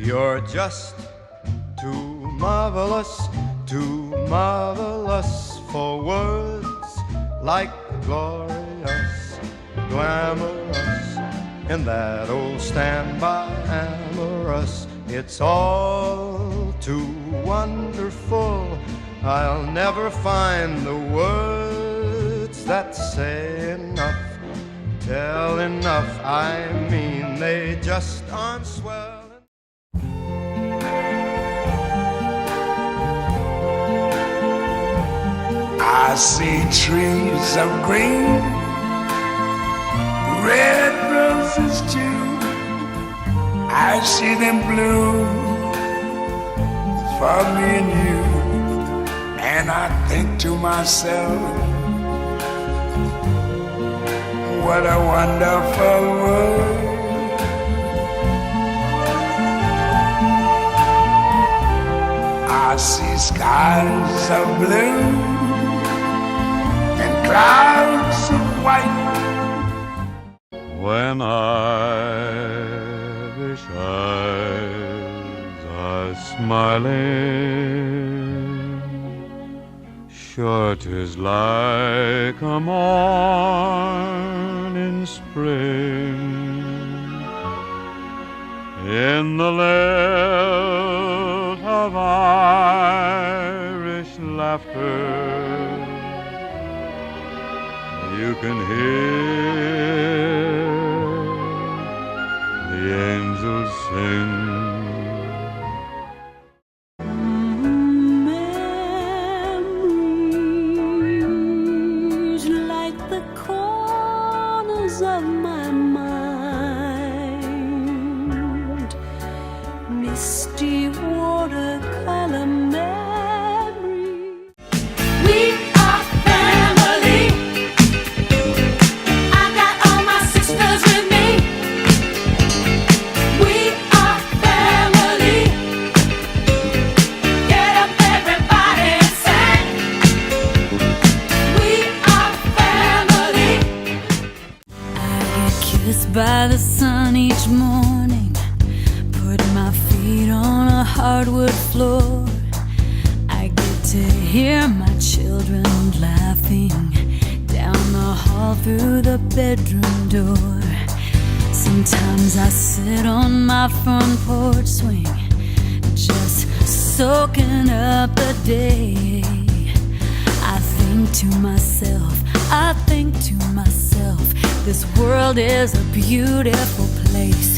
You're just too marvelous for words like glorious, glamorous, and that old standby amorous. It's all too wonderful. I'll never find the words that say enough, tell enough. I mean, they just aren't swell. I see trees of green, red roses too. I see them bloom for me and you. And I think to myself, what a wonderful world. I see skies of blue and clouds of white. When Irish eyes are smiling, sure 'tis like a morn in spring in the lilt of Irish laughter. You can hear the angels sing. Memories like the corners of my mind, misty watercolor memories. We are family. I got all my sisters with me. We are family. Get up everybody and sing. We are family. I get kissed by the sun each morning, put my feet on a hardwood floor. I get to hear my children laughing down the hall through the bedroom door. Sometimes I sit on my front porch swing, just soaking up the day. I think to myself, this world is a beautiful place.